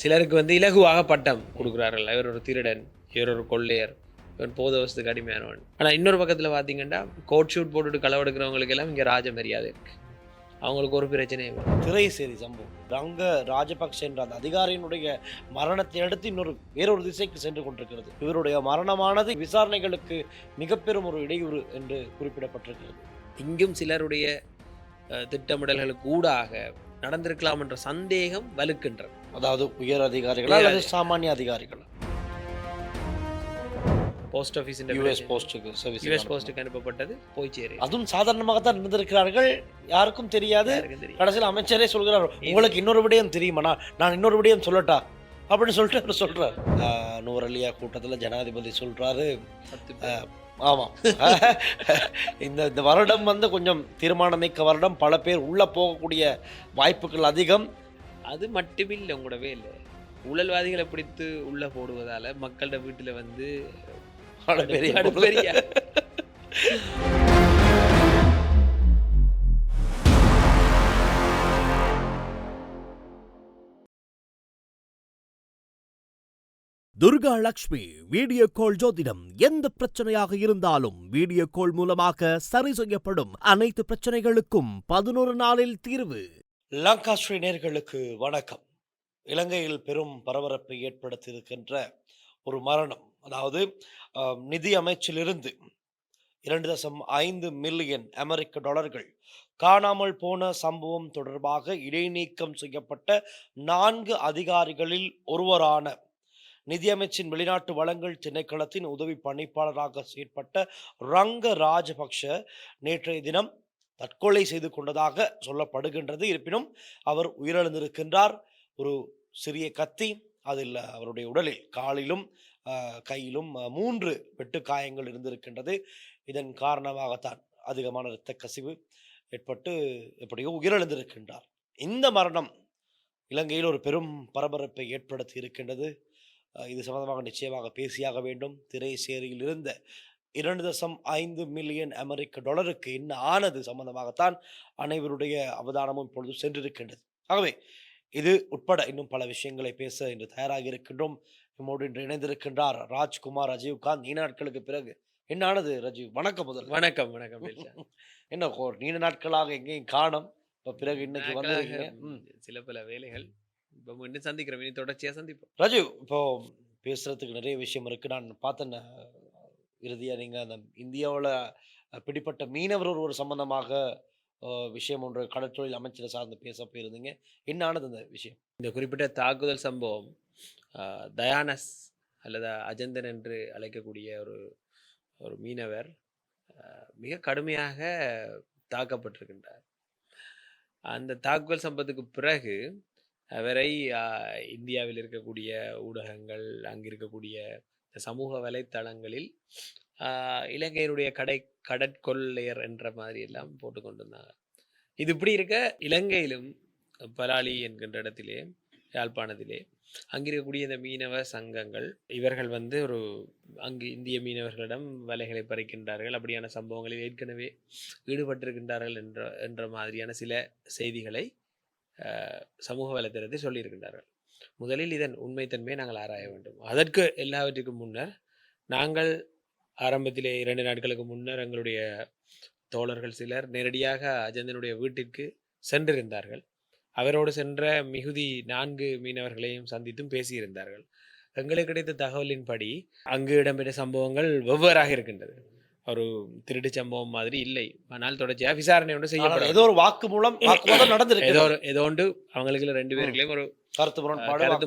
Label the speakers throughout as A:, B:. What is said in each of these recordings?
A: சிலருக்கு வந்து இலகுவாக பட்டம் கொடுக்குறார்கள். இவர் ஒரு திருடன், இவர் ஒரு கொள்ளையர், இவன் போதவசத்துக்கு அடிமையானவன். ஆனால் இன்னொரு பக்கத்தில் பார்த்தீங்கன்னா கோட் ஷூட் போட்டுட்டு களவெடுக்கிறவங்களுக்கு எல்லாம் இங்கே ராஜ மரியாதை இருக்கு. அவங்களுக்கு ஒரு பிரச்சனையும் இல்லை.
B: திரைசேரி சம்பவம் ரங்க ராஜபக்ஷ என்ற அந்த அதிகாரியினுடைய மரணத்தை அடுத்து வேறொரு திசைக்கு சென்று கொண்டிருக்கிறது. இவருடைய மரணமானது விசாரணைகளுக்கு மிக பெரும் ஒரு இடையூறு என்று குறிப்பிடப்பட்டிருக்கிறது.
A: இங்கும் சிலருடைய திட்டமிடல்களுக்கு ஊடாக நடந்திருக்கலாம் என்ற சந்தேகம் வலுக்கின்றது.
B: அதாவது உயர் அதிகாரிகள் அல்லது சாமானிய அதிகாரிகள்.
A: போஸ்ட் ஆஃபீஸ் யுஎஸ் போஸ்ட்டுக்கு அனுப்பப்பட்டது போய் சேரு.
B: அதுவும் சாதாரணமாகத்தான் இருந்திருக்கிறார்கள், யாருக்கும் தெரியாது. கடைசியில் அமைச்சரே சொல்கிறார், உங்களுக்கு இன்னொரு விடயம் தெரியுமாண்ணா, நான் இன்னொரு விடயம் சொல்லட்டா அப்படின்னு சொல்லிட்டு அவர் சொல்றார். நூரலியா கூட்டத்தில் ஜனாதிபதி சொல்றாரு, ஆமாம் இந்த வருடம் வந்து கொஞ்சம் தீர்மானமிக்க வருடம், பல பேர் உள்ள போகக்கூடிய வாய்ப்புகள் அதிகம்.
A: அது மட்டுமில்லை, உங்களோடவே இல்லை, ஊழல்வாதிகளை பிடித்து உள்ள போடுவதால மக்களோட வீட்டில் வந்து பெரிய
C: துர்கா லட்சுமி வீடியோ கால் ஜோதிடம். எந்த பிரச்சனையாக இருந்தாலும் வீடியோ கால் மூலமாக சரி செய்யப்படும். அனைத்து பிரச்சனைகளுக்கும் 11 நாளில் தீர்வு.
B: லங்கா ஸ்ரீ நேயர்களுக்கு வணக்கம். இலங்கையில் பெரும் பரபரப்பை ஏற்படுத்தியிருக்கின்ற ஒரு மரணம், அதாவது நிதி அமைச்சிலிருந்து 2.5 மில்லியன் அமெரிக்க டாலர்கள் காணாமல் போன சம்பவம் தொடர்பாக இடைநீக்கம் செய்யப்பட்ட 4 அதிகாரிகளில் ஒருவரான நிதியமைச்சின் வெளிநாட்டு வளங்கள் திணைக்களத்தின் உதவி பணிப்பாளராக செயற்பட்ட ரங்க ராஜபக்ஷ நேற்றைய தினம் தற்கொலை செய்து கொண்டதாக சொல்லப்படுகின்றது. இருப்பினும் அவர் உயிரிழந்திருக்கின்றார். ஒரு சிறிய கத்தி, அதில் அவருடைய உடலில் காலிலும் கையிலும் 3 வெட்டு காயங்கள் இருந்திருக்கின்றது. இதன் காரணமாகத்தான் அதிகமான இரத்த கசிவு ஏற்பட்டு எப்படியோ உயிரிழந்திருக்கின்றார். இந்த மரணம் இலங்கையில் ஒரு பெரும் பரபரப்பை ஏற்படுத்தி இருக்கின்றது. இது சம்பந்தமாக நிச்சயமாக பேசியாக வேண்டும். திரைசேரியில் இருந்த 2.5 மில்லியன் அமெரிக்க டாலருக்கு என்ன ஆனது சம்பந்தமாகத்தான் அனைவருடைய அவதானமும் இப்பொழுது சென்றிருக்கின்றது. ஆகவே இது உட்பட இன்னும் பல விஷயங்களை பேச இன்று தயாராகி இருக்கின்றோம். நம்மோடு இன்று இணைந்திருக்கின்றார் ராஜ்குமார் ரஜீவ்காந்த். நீண்ட நாட்களுக்கு பிறகு என்ன ஆனது ரஜீவ்? வணக்கம். முதல்
A: வணக்கம். வணக்கம்.
B: என்ன நீண்ட நாட்களாக எங்கேயும் காணோம், இப்போ பிறகு இன்னைக்கு வந்திருக்கீங்க.
A: சில பல வேலைகள், இப்போ மீண்டும் சந்திக்கிறோம், இனி தொடர்ச்சியாக சந்திப்போம்.
B: ராஜீவ், இப்போ பேசுறதுக்கு நிறைய விஷயம் இருக்கு. நான் பார்த்தேன் இறுதியாக நீங்கள் அந்த இந்தியாவில் பிடிப்பட்ட மீனவர் ஒரு சம்பந்தமாக விஷயம் ஒன்று கடற்தொழில் அமைச்சரை சார்ந்து பேச போயிருந்தீங்க. என்ன ஆனது அந்த விஷயம்?
A: இந்த குறிப்பிட்ட தாக்குதல் சம்பவம் தயானஸ் அல்லது அஜந்தன் என்று அழைக்கக்கூடிய ஒரு மீனவர் மிக கடுமையாக தாக்கப்பட்டிருக்கின்றார். அந்த தாக்குதல் சம்பவத்துக்கு பிறகு அவரை இந்தியாவில் இருக்கக்கூடிய ஊடகங்கள், அங்கே இருக்கக்கூடிய சமூக வலைத்தளங்களில் இலங்கையினுடைய கடற்கொள்ளையர் என்ற மாதிரி எல்லாம் போட்டு கொண்டிருந்தாங்க. இது இப்படி இருக்க, இலங்கையிலும் பலாலி என்கின்ற இடத்திலே, யாழ்ப்பாணத்திலே அங்கிருக்கக்கூடிய இந்த மீனவ சங்கங்கள் இவர்கள் வந்து அங்கு இந்திய மீனவர்களிடம் வலைகளை பறிக்கின்றார்கள், அப்படியான சம்பவங்களில் ஏற்கனவே ஈடுபட்டிருக்கின்றார்கள் என்ற மாதிரியான சில செய்திகளை சமூக வலைத்தளத்தில் சொல்லியிருக்கின்றார்கள். முதலில் இதன் உண்மைத்தன்மையை நாங்கள் ஆராய வேண்டும். அதற்கு எல்லாவற்றுக்கும் முன்னர் நாங்கள் ஆரம்பத்திலே 2 நாட்களுக்கு முன்னர் எங்களுடைய தோழர்கள் சிலர் நேரடியாக அஜந்தனுடைய வீட்டிற்கு சென்றிருந்தார்கள். அவரோடு சென்ற மிகுதி 4 மீனவர்களையும் சந்தித்தும் பேசியிருந்தார்கள். எங்களுக்கு கிடைத்த தகவலின்படி அங்கு இடம்பெற்ற சம்பவங்கள் வெவ்வேறாக இருக்கின்றது. ஒரு திருட்டு சம்பவம் மாதிரி இல்லை, ஆனால் தொடர்ச்சியாக விசாரணை ஒன்று செய்யப்படும்.
B: ஏதோ ஒரு வாக்குமூலம் நடந்திருக்கு.
A: ஏதோ ஒன்று அவங்களுக்கு 2 பேர்களையும் ஒரு
B: கருத்து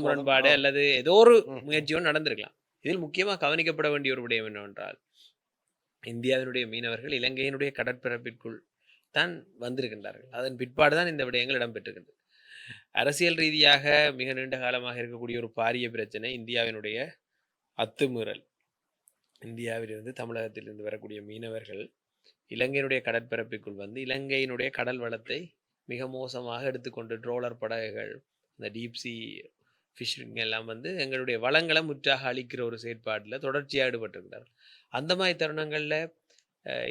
B: முரண்பாடு
A: அல்லது ஏதோ ஒரு முயற்சியும் நடந்திருக்கலாம். இதில் முக்கியமாக கவனிக்கப்பட வேண்டிய ஒரு விடயம் என்னவென்றால், இந்தியாவினுடைய மீனவர்கள் இலங்கையினுடைய கடற்பரப்பிற்குள் தான் வந்திருக்கின்றார்கள். அதன் பிற்பாடு தான் இந்த விடயங்கள் இடம்பெற்றிருக்கின்றது. அரசியல் ரீதியாக மிக நீண்ட காலமாக இருக்கக்கூடிய ஒரு பாரிய பிரச்சனை இந்தியாவினுடைய அத்துமீறல். இந்தியாவிலிருந்து, தமிழகத்திலிருந்து வரக்கூடிய மீனவர்கள் இலங்கையினுடைய கடற்பரப்பிற்குள் வந்து இலங்கையினுடைய கடல் வளத்தை மிக மோசமாக எடுத்துக்கொண்டு ட்ரோலர் படகுகள், இந்த டீப்சி ஃபிஷிங் எல்லாம் வந்து எங்களுடைய வளங்களை முற்றாக அழிக்கிற ஒரு செயற்பாட்டில் தொடர்ச்சியாக ஈடுபட்டிருக்கிறார்கள். அந்த மாதிரி தருணங்களில்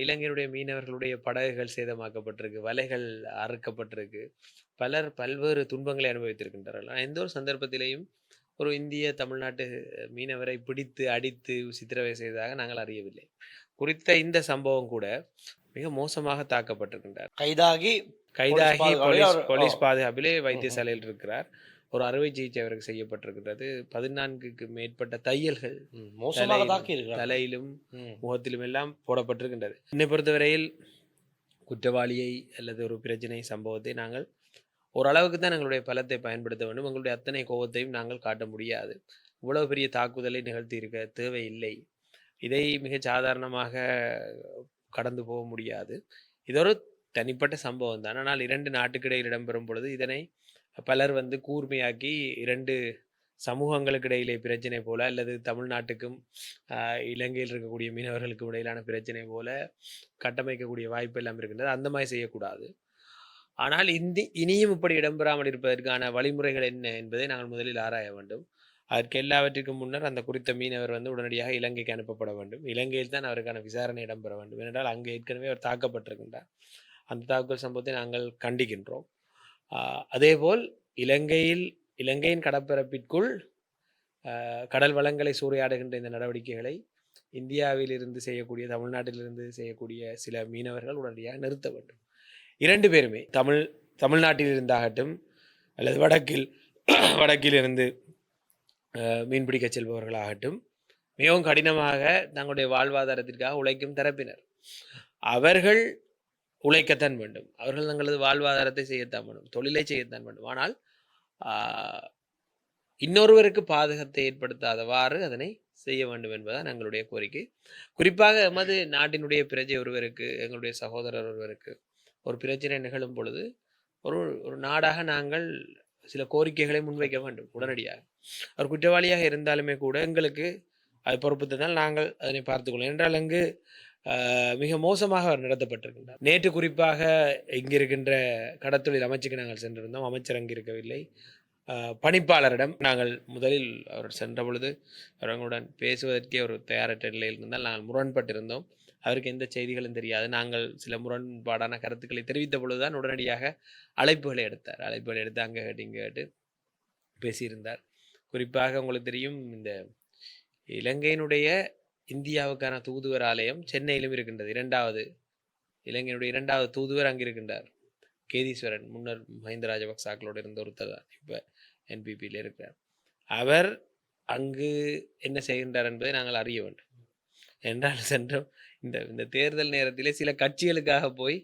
A: இலங்கையினுடைய மீனவர்களுடைய படகுகள் சேதமாக்கப்பட்டிருக்கு, வலைகள் அறுக்கப்பட்டிருக்கு, பலர் பல்வேறு துன்பங்களை அனுபவித்திருக்கின்றார்கள். எந்த ஒரு சந்தர்ப்பத்திலையும் ஒரு இந்திய தமிழ்நாட்டு மீனவரை பிடித்து அடித்து சித்திரவதை செய்ததாக நாங்கள் அறியவில்லை. குறித்த இந்த சம்பவம் கூட மிக மோசமாக தாக்கப்பட்டிருக்கின்றார்.
B: கைதாகி
A: கைதாகி
B: பாதுகாவலில்
A: போலீஸ் பாதுகாப்பிலே வைத்தியசாலையில் இருக்கிறார். ஒரு அறுவை சிகிச்சை அவருக்கு செய்யப்பட்டிருக்கிறது. 14க்கு மேற்பட்ட தையல்கள்
B: மோசமாக தாக்கி இருக்கிறார்.
A: தலையிலும் முகத்திலும் எல்லாம் போடப்பட்டிருக்கின்றது. என்னை பொறுத்தவரையில் குற்றவாளியை அல்லது ஒரு பிரச்சனை சம்பவத்தை நாங்கள் ஓரளவுக்கு தான் எங்களுடைய பலத்தை பயன்படுத்த வேண்டும். எங்களுடைய அத்தனை கோபத்தையும் நாங்கள் காட்ட முடியாது. இவ்வளவு பெரிய தாக்குதலை நிகழ்த்தி இருக்க தேவையில்லை. இதை மிக சாதாரணமாக கடந்து போக முடியாது. இது ஒரு தனிப்பட்ட சம்பவம் தான். ஆனால் 2 நாட்டுக்கிடையில் இடம்பெறும் பொழுது இதனை பலர் கூர்மையாக்கி 2 சமூகங்களுக்கு இடையிலே பிரச்சனை போல அல்லது தமிழ்நாட்டுக்கும் இலங்கையில் இருக்கக்கூடிய மீனவர்களுக்கும் இடையிலான பிரச்சனை போல கட்டமைக்கக்கூடிய வாய்ப்பு எல்லாம் இருக்கின்றது. அந்த மாதிரி செய்யக்கூடாது. ஆனால் இனியும் இப்படி இடம்பெறாமல் இருப்பதற்கான வழிமுறைகள் என்ன என்பதை நாங்கள் முதலில் ஆராய வேண்டும். அதற்கு எல்லாவற்றிற்கும் முன்னர் அந்த குறித்த மீனவர் உடனடியாக இலங்கைக்கு அனுப்பப்பட வேண்டும். இலங்கையில் தான் அவருக்கான விசாரணை இடம்பெற வேண்டும். ஏனென்றால் அங்கே ஏற்கனவே அவர் தாக்கப்பட்டிருக்கின்றார். அந்த தாக்குதல் சம்பவத்தை நாங்கள் கண்டிக்கின்றோம். அதேபோல் இலங்கையின் கடற்பரப்பிற்குள் கடல் வளங்களை சூறையாடுகின்ற இந்த நடவடிக்கைகளை இந்தியாவிலிருந்து செய்யக்கூடிய, தமிழ்நாட்டிலிருந்து செய்யக்கூடிய சில மீனவர்கள் உடனடியாக நிறுத்த வேண்டும். 2 பேருமே தமிழ்நாட்டில் இருந்தாகட்டும் அல்லது வடக்கில் இருந்து மீன்பிடிக்க செல்பவர்களாகட்டும் மிகவும் கடினமாக தங்களுடைய வாழ்வாதாரத்திற்காக உழைக்கும் தரப்பினர். அவர்கள் உழைக்கத்தான் வேண்டும். அவர்கள் தங்களது வாழ்வாதாரத்தை செய்யத்தான் வேண்டும், தொழிலை செய்யத்தான் வேண்டும். ஆனால் இன்னொருவருக்கு பாதகத்தை ஏற்படுத்தாதவாறு அதனை செய்ய வேண்டும் என்பதுதான் எங்களுடைய கோரிக்கை. குறிப்பாக எமது நாட்டினுடைய பிரஜை ஒருவருக்கு, எங்களுடைய சகோதரர் ஒருவருக்கு ஒரு பிரச்சனை நிகழும் பொழுது ஒரு நாடாக நாங்கள் சில கோரிக்கைகளை முன்வைக்க வேண்டும் உடனடியாக. அவர் குற்றவாளியாக இருந்தாலுமே கூட எங்களுக்கு அது பொறுப்புத்தான் நாங்கள் அதனை பார்த்துக்கொள்ளும். என்றால் அங்கு மிக மோசமாக அவர் நடத்தப்பட்டிருக்கின்றார். நேற்று குறிப்பாக இங்கிருக்கின்ற கடத்தொழில் அமைச்சுக்கு நாங்கள் சென்றிருந்தோம். அமைச்சர் அங்கு இருக்கவில்லை. பணிப்பாளரிடம் நாங்கள் முதலில் அவர் சென்ற பொழுது அவர்களுடன் பேசுவதற்கே ஒரு தயாரற்ற நிலையில் இருந்தால் நாங்கள் முரண்பட்டிருந்தோம். அவருக்கு எந்த செய்திகளும் தெரியாது. நாங்கள் சில முரண்பாடான கருத்துக்களை தெரிவித்த பொழுதுதான் உடனடியாக அழைப்புகளை எடுத்தார். அழைப்புகளை எடுத்து அங்கே கேட்டு இங்கே கேட்டு பேசியிருந்தார். குறிப்பாக உங்களுக்கு தெரியும், இந்த இலங்கையினுடைய இந்தியாவுக்கான தூதுவர் ஆலயம் சென்னையிலும் இருக்கின்றது. இலங்கையினுடைய 2வது தூதுவர் அங்கே இருக்கின்றார். கேதீஸ்வரன், முன்னர் மஹிந்த ராஜபக்சாக்களோடு இருந்த ஒருத்தர் தான், இப்போ என்பிபியில் இருக்கிறார். அவர் அங்கு என்ன செய்கின்றார் என்பதை நாங்கள் அறிய வேண்டும். என்றால் சென்றோம் இந்த தேர்தல் நேரத்திலே சில கட்சிகளுக்காக போய்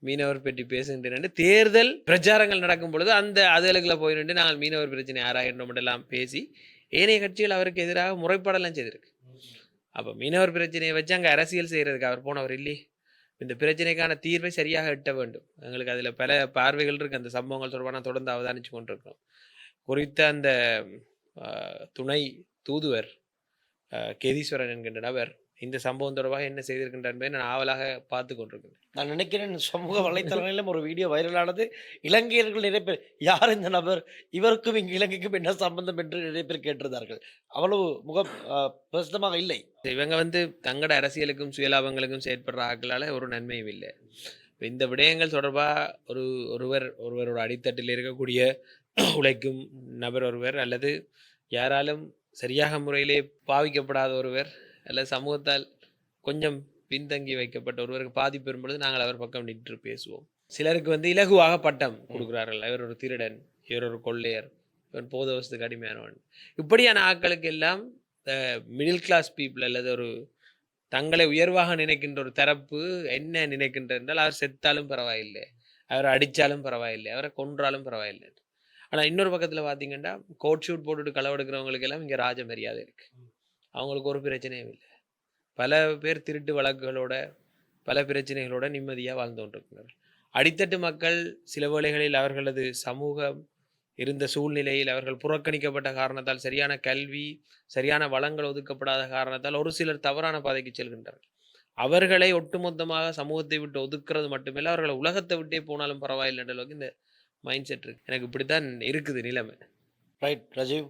A: மீனவர் பற்றி பேசுகின்றன, தேர்தல் பிரச்சாரங்கள் நடக்கும் பொழுது அந்த அதுகளுக்குள்ள போயிட்டு நாங்கள் மீனவர் பிரச்சனை ஆராயின்றோம் எல்லாம் பேசி ஏனைய கட்சிகள் அவருக்கு எதிராக முறைப்பாடெல்லாம் செய்திருக்கு. அப்போ மீனவர் பிரச்சனையை வச்சு அங்கே அரசியல் செய்கிறதுக்கு அவர் போனவர் இல்லை. இந்த பிரச்சனைக்கான தீர்வை சரியாக எட்ட வேண்டும். எங்களுக்கு அதில் பல பார்வைகள் இருக்குது. அந்த சம்பவங்கள் தொடர்பான தொடர்ந்து அவதானித்து கொண்டிருக்கிறோம். குறித்த அந்த துணை தூதுவர் கேதீஸ்வரன் என்கின்ற நபர் இந்த சம்பவம் தொடர்பாக என்ன செய்திருக்கின்றார் என்பதை நான் ஆவலாக பார்த்து கொண்டிருக்கிறேன்.
B: நான் நினைக்கிறேன் சமூக வலைத்தளங்களிலும் ஒரு வீடியோ வைரலானது. இலங்கையர்கள் நிறைய பேர், யார் இந்த நபர், இவருக்கும் இங்கு இலங்கைக்கும் என்ன சம்பந்தம் என்று நிறைய பேர் கேட்டிருந்தார்கள். அவ்வளவு பிரசித்தமாக இல்லை.
A: இவங்க தங்களோட அரசியலுக்கும் சுயலாபங்களுக்கும் செயற்படுற ஆட்களால் ஒரு நன்மையும் இல்லை. இந்த விடயங்கள் தொடர்பாக ஒருவரோட அடித்தட்டில் இருக்கக்கூடிய உழைக்கும் நபர் ஒருவர் அல்லது யாராலும் சரியாக முறையிலே பாவிக்கப்படாத ஒருவர் அல்லது சமூகத்தால் கொஞ்சம் பின்தங்கி வைக்கப்பட்ட ஒருவருக்கு பாதிப்பு வரும்பொழுது நாங்கள் அவர் பக்கம் நின்று பேசுவோம். சிலருக்கு இலகுவாக பட்டம் கொடுக்குறார்கள். இவர் ஒரு திருடன், இவர் ஒரு கொள்ளையர், இவன் போதவசத்துக்கு அடிமையானவன். இப்படியான ஆட்களுக்கு எல்லாம் மிடில் கிளாஸ் பீப்புள் அல்லது ஒரு தங்களை உயர்வாக நினைக்கின்ற ஒரு தரப்பு என்ன நினைக்கின்ற என்றால், அவர் செத்தாலும் பரவாயில்லை, அவரை அடித்தாலும் பரவாயில்லை, அவரை கொன்றாலும் பரவாயில்லை. ஆனால் இன்னொரு பக்கத்தில் பார்த்தீங்கன்னா கோட் ஷூட் போட்டுட்டு களவெடுக்கிறவங்களுக்கு எல்லாம் இங்கே ராஜ மரியாதை இருக்குது. அவங்களுக்கு ஒரு பிரச்சனையும் இல்லை. பல பேர் திருட்டு வழக்குகளோட பல பிரச்சனைகளோட நிம்மதியாக வாழ்ந்து கொண்டிருக்கிறார்கள். அடித்தட்டு மக்கள் சில வேளைகளில் அவர்களது சமூகம் இருந்த சூழ்நிலையில் அவர்கள் புறக்கணிக்கப்பட்ட காரணத்தால், சரியான கல்வி சரியான வளங்கள் ஒதுக்கப்படாத காரணத்தால் ஒரு சிலர் தவறான பாதைக்கு செல்கின்றார்கள். அவர்களை ஒட்டுமொத்தமாக சமூகத்தை விட்டு ஒதுக்குறது மட்டுமில்லை, அவர்களை உலகத்தை விட்டே போனாலும் பரவாயில்லை என்ற அளவுக்கு இந்த மைண்ட் செட் இருக்கு. எனக்கு இப்படித்தான் இருக்குது நிலைமை.
B: ரைட் ராஜீவ்,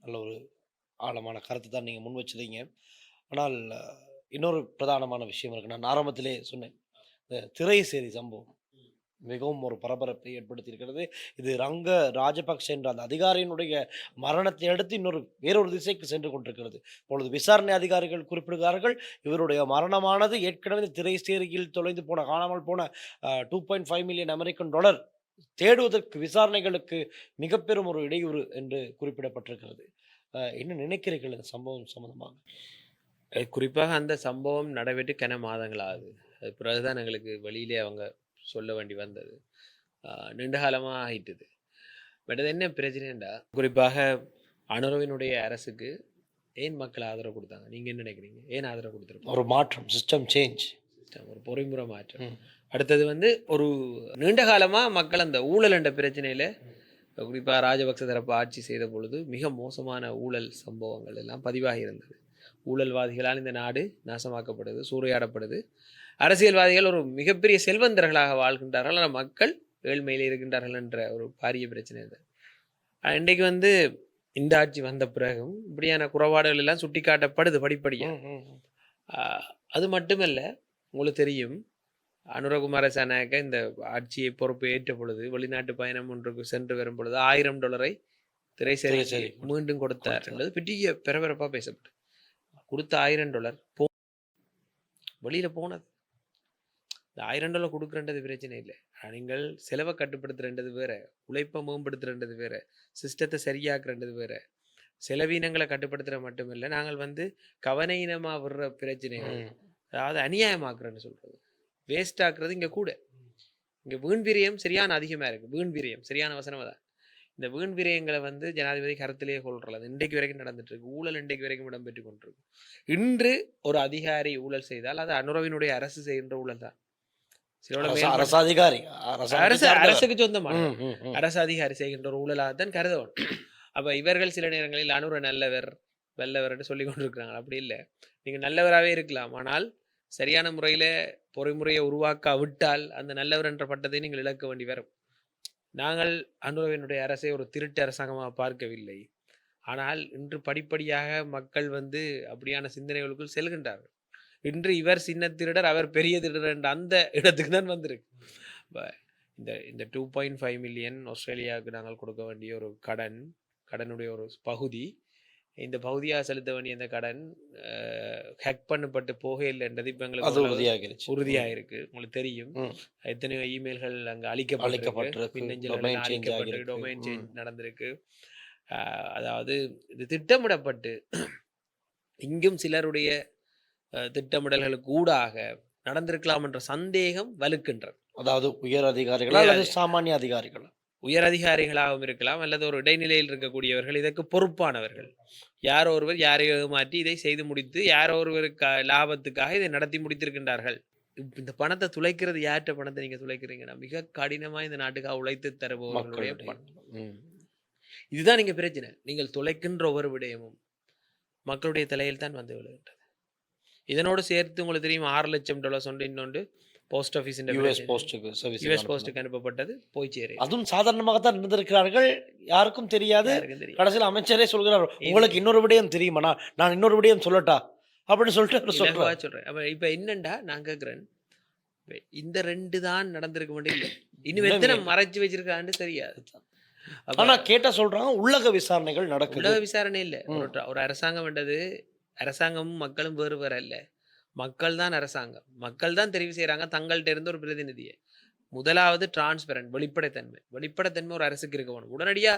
B: நல்ல ஒரு ஆழமான கருத்து தான் நீங்கள் முன் வச்சுருங்க. ஆனால் இன்னொரு பிரதானமான விஷயம் இருக்குது. நான் ஆரம்பத்திலே சொன்னேன், இந்த திரை சேரி சம்பவம் மிகவும் ஒரு பரபரப்பை ஏற்படுத்தியிருக்கிறது. இது ரங்க ராஜபக்ஷ என்ற அந்த அதிகாரியினுடைய மரணத்தை அடுத்து வேறொரு திசைக்கு சென்று கொண்டிருக்கிறது. இப்பொழுது விசாரணை அதிகாரிகள் குறிப்பிடுகிறார்கள், இவருடைய மரணமானது ஏற்கனவே திரைசேரியில் தொலைந்து போன காணாமல் போன $2.5 மில்லியன் அமெரிக்கன் டாலர் தேடுவதற்கு விசாரணைகளுக்கு மிக பெரும் ஒரு இடையூறு என்று குறிப்பிடப்பட்டிருக்கிறது. என்ன நினைக்கிறீர்கள் இந்த சம்பவம் சம்பந்தமாக?
A: குறிப்பாக அந்த சம்பவம் நடைபெற்று கன மாதங்கள் ஆகுது. அது பிறகுதான் எங்களுக்கு வெளியிலே அவங்க சொல்ல வேண்டி வந்தது. நீண்ட காலமாக ஆயிட்டுது. பட் அது என்ன பிரச்சனைண்டா, குறிப்பாக அனுரவினுடைய அரசுக்கு ஏன் மக்கள் ஆதரவு கொடுத்தாங்க? நீங்கள் என்ன நினைக்கிறீங்க? ஏன் ஆதரவு கொடுத்துருப்பாங்க?
B: ஒரு மாற்றம், சிஸ்டம் சேஞ்ச்,
A: ஒரு பொறிமுறை மாற்றம். அடுத்தது வந்து ஒரு நீண்ட காலமாக மக்கள் அந்த ஊழல் என்ற பிரச்சனையில், குறிப்பாக ராஜபக்ச தரப்பு ஆட்சி செய்த பொழுது மிக மோசமான ஊழல் சம்பவங்கள் எல்லாம் பதிவாகி இருந்தது. ஊழல்வாதிகளால் இந்த நாடு நாசமாக்கப்படுது, சூறையாடப்படுது. அரசியல்வாதிகள் ஒரு மிகப்பெரிய செல்வந்தர்களாக வாழ்கின்றார்கள், ஆனால் மக்கள் ஏழ்மையில் இருக்கின்றார்கள் என்ற ஒரு பாரிய பிரச்சனை இது. இன்றைக்கு வந்து இந்த ஆட்சி வந்த பிறகும் இப்படியான குறைபாடுகள் எல்லாம் சுட்டி காட்டப்படுது படிப்படியாக. அது மட்டுமல்ல, உங்களுக்கு தெரியும், அனுரகுமார திசாநாயக்க இந்த ஆட்சியை பொறுப்பு ஏற்ற பொழுது வெளிநாட்டு பயணம் ஒன்றுக்கு சென்று வரும் பொழுது $1000 திரைசேரிக்கு மீண்டும் கொடுத்தார் என்பது பெரிய பரபரப்பாக பேசப்பட்டது. கொடுத்த $1000 வெளியில் போனது. இந்த $1000 கொடுக்குறன்றது பிரச்சனை இல்லை. நீங்கள் செலவை கட்டுப்படுத்துறது வேற, உழைப்பை மேம்படுத்துறது வேற, சிஸ்டத்தை சரியாக்குறது வேற. செலவீனங்களை கட்டுப்படுத்துற மட்டுமில்லை, நாங்கள் வந்து கவனஈனமாக விடுற பிரச்சனைகள், அதாவது அநியாயமாக்குறேன்னு சொல்றது, வேஸ்ட் ஆக்குறது இங்கே கூட. இங்கே வீண் விரயம் சரியான அதிகமாக இருக்குது. வீண் விரயம் சரியான வசனமாக தான். இந்த வீண் விரயங்களை வந்து ஜனாதிபதி கருத்திலேயே கொள்றது இன்றைக்கு வரைக்கும் நடந்துட்டு இருக்கு. ஊழல் இன்றைக்கு வரைக்கும் இடம்பெற்று கொண்டிருக்கு. இன்று ஒரு அதிகாரி ஊழல் செய்தால் அது அனுரவினுடைய அரசு செய்கின்ற ஊழல் தான். அரசுக்கு சொந்தமான அரசு அதிகாரி செய்கின்ற ஒரு ஊழலாகத்தான் கருதணும். அப்ப இவர்கள் சில நேரங்களில் அனுர நல்லவர் வல்லவர் என்று சொல்லி கொண்டிருக்கிறாங்க. அப்படி இல்லை, நீங்க நல்லவராகவே இருக்கலாம், ஆனால் சரியான முறையில பொறிமுறையை உருவாக்க விட்டால் அந்த நல்லவர் என்ற பட்டத்தை நீங்கள் இழக்க வேண்டி வரும். நாங்கள் அனுரவினுடைய அரசை ஒரு திருட்டு அரசாங்கமாக பார்க்கவில்லை, ஆனால் இன்று படிப்படியாக மக்கள் வந்து அப்படியான சிந்தனைகளுக்குள் செல்கின்றார்கள். இன்று இவர் சின்ன திருடர், அவர் பெரிய திருடர் என்ற அந்த இடத்துக்கு தான் வந்திருக்கு. இந்த 2.5 மில்லியன் ஆஸ்திரேலியாவுக்கு நாங்கள் கொடுக்க வேண்டிய ஒரு கடனுடைய ஒரு பகுதி, இந்த பகுதியாக செலுத்த வேண்டிய இந்த கடன் ஹேக் பண்ணப்பட்டு போக இல்லைன்றது இப்போ எங்களுக்கு உறுதியாக இருக்கு. உங்களுக்கு தெரியும், எத்தனையோ இமெயில்கள் அங்கே அழிக்கப்பட்டு டொமைன் சேஞ்ச் நடந்திருக்கு. அதாவது இது திட்டமிடப்பட்டு இங்கும் சிலருடைய திட்டமிடல்களுக்கு ஊடாக நடந்திருக்கலாம் என்ற சந்தேகம் வலுக்கின்றது.
B: அதாவது உயர் அதிகாரிகள் அல்லது சாமானிய அதிகாரிகள்,
A: உயர் அதிகாரிகளாகவும் இருக்கலாம் அல்லது ஒரு இடைநிலையில் இருக்கக்கூடியவர்கள், இதற்கு பொறுப்பானவர்கள், யாரோ ஒருவர் யாரையோ மாற்றி இதை செய்து முடித்து யாரோ ஒருவருக்கு லாபத்துக்காக இதை நடத்தி முடித்திருக்கின்றார்கள். இந்த பணத்தை துளைக்கிறது யார்கிட்ட பணத்தை நீங்க துளைக்கிறீங்கன்னா மிக கடினமா இந்த நாட்டுக்காக உழைத்து தருபவர்களுடைய பணம். இதுதான் நீங்க பிரச்சனை. நீங்கள் துளைக்கின்ற ஒவ்வொரு விடயமும் மக்களுடைய தலையில் தான் வந்து விழுகின்றது. இதனோடு சேர்த்து உங்களுக்கு தெரியும் $6 லட்சம் ஒன்று இன்னொன்று போஸ்ட் ஆஃபீஸ் யுஎஸ் போஸ்ட்டுக்கு அனுப்பப்பட்டது போய் சேரு.
B: அதுவும் சாதாரணமாகத்தான் இருந்திருக்கிறார்கள், யாருக்கும் தெரியாது. கடைசியில் அமைச்சரே சொல்கிறார், உங்களுக்கு இன்னொரு விடயம் தெரியுமாண்ணா, நான் இன்னொரு விடயம் சொல்லட்டா அப்படின்னு சொல்லிட்டு
A: சொல்றேன். அப்ப இப்ப என்னண்டா நான் கேட்கிறேன், இந்த 2 தான் நடந்திருக்க முடியும், இல்லை இன்னும் எத்தனை மறைச்சு வச்சிருக்கான்னு தெரியாது.
B: ஆனா கேட்டா சொல்றாங்க உள்ளக விசாரணைகள் நடக்கும்.
A: உள்ளக விசாரணை இல்லை, ஒரு அரசாங்கம் என்றது அரசாங்கமும் மக்களும் வேறு வேற இல்லை. மக்கள் தான் அரசாங்கம், மக்கள் தான் தெரிவு செய்யறாங்க தங்கள்கிட்ட இருந்து ஒரு பிரதிநிதியை. முதலாவது டிரான்ஸ்பரண்ட், வெளிப்படைத்தன்மை ஒரு அரசுக்கு இருக்க வேணும். உடனடியா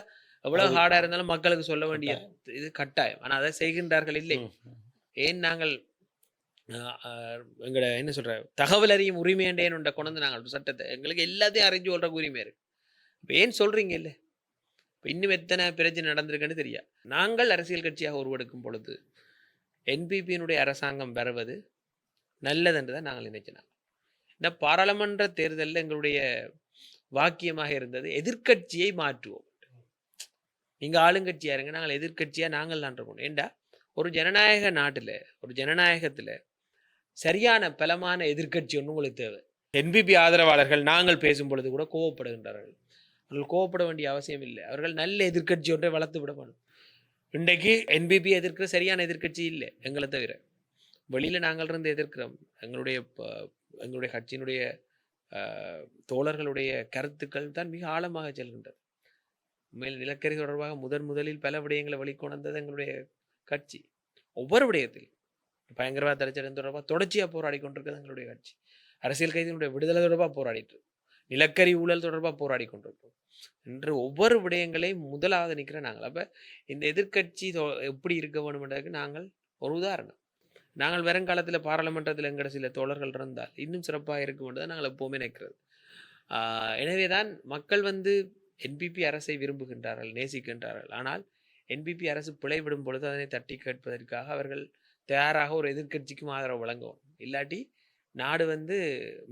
A: எவ்வளவு ஹார்டா இருந்தாலும் மக்களுக்கு சொல்ல வேண்டிய இது கட்டாயம். ஆனா அதை செய்கின்றார்கள் இல்லை. ஏன் நாங்கள் எங்கட என்ன சொல்ற தகவல் அறியும் உரிமை என்றேன் கொண்டு நாங்கள் சட்டத்தை எங்களுக்கு எல்லாத்தையும் அறிஞ்சு கொள்ற உரிமை இருக்கு. இப்போ ஏன் சொல்றீங்க இல்லை, இப்போ இன்னும் எத்தனை பிரச்சனை நடந்திருக்குன்னு தெரியா. நாங்கள் அரசியல் கட்சியாக உருவெடுக்கும் பொழுது என்பிபியினுடைய அரசாங்கம் வருவது நல்லதென்றுதான் நாங்கள் நினைச்சினாங்க. இந்த பாராளுமன்ற தேர்தலில் எங்களுடைய வாக்கியமாக இருந்தது எதிர்கட்சியை மாற்றுவோம். நீங்க ஆளுங்கட்சியா இருங்க, நாங்கள் எதிர்கட்சியா நாங்கள் தான் இருக்கணும். ஏண்டா ஒரு ஜனநாயக நாட்டுல ஒரு ஜனநாயகத்துல சரியான பலமான எதிர்கட்சி ஒன்று உங்களுக்கு தேவை. என்பிபி ஆதரவாளர்கள் நாங்கள் பேசும் பொழுது கூட கோவப்படுகின்றார்கள். அவர்கள் கோவப்பட வேண்டிய அவசியம் இல்லை. அவர்கள் நல்ல எதிர்கட்சி ஒன்றை வளர்த்து விட வேணும். இன்றைக்கு என்பிபி எதிர்க்கிற சரியான எதிர்கட்சி இல்லை எங்களை தவிர. வெளியில் நாங்கள் இருந்து எதிர்க்கிறோம். எங்களுடைய கட்சியினுடைய தோழர்களுடைய கருத்துக்கள் தான் மிக ஆழமாக செல்கின்றது. உண்மையில் நிலக்கரி தொடர்பாக முதலில் பல விடயங்களை வெளிக்கொணர்ந்தது எங்களுடைய கட்சி. ஒவ்வொரு விடயத்தில் பயங்கரவாத தடைச்சட்டம் தொடர்பாக தொடர்ச்சியாக போராடி கொண்டிருக்கிறது எங்களுடைய கட்சி. அரசியல் கைதிகளுடைய விடுதலை தொடர்பாக போராடிட்டு, நிலக்கரி ஊழல் தொடர்பாக போராடி கொண்டிருக்கிறோம். என்று ஒவ்வொரு விடயங்களையும் முதலாவது நிற்கிற நாங்கள். அப்போ இந்த எதிர்கட்சி எப்படி இருக்க வேண்டும்ன்றதுக்கு நாங்கள் ஒரு உதாரணம். நாங்கள் வருங்காலத்தில் பாராளுமன்றத்தில் எங்கட சில தோழர்கள் இருந்தால் இன்னும் சிறப்பாக இருக்கும் என்றதை நாங்கள் எப்போவுமே நினைக்கிறது. எனவே தான் மக்கள் என்பிபி அரசை விரும்புகின்றார்கள், நேசிக்கின்றார்கள். ஆனால் என்பிபி அரசு பிழை விடும் பொழுது அதனை தட்டி கேட்பதற்காக அவர்கள் தயாராக ஒரு எதிர்கட்சிக்கும் ஆதரவு வழங்கவும். இல்லாட்டி நாடு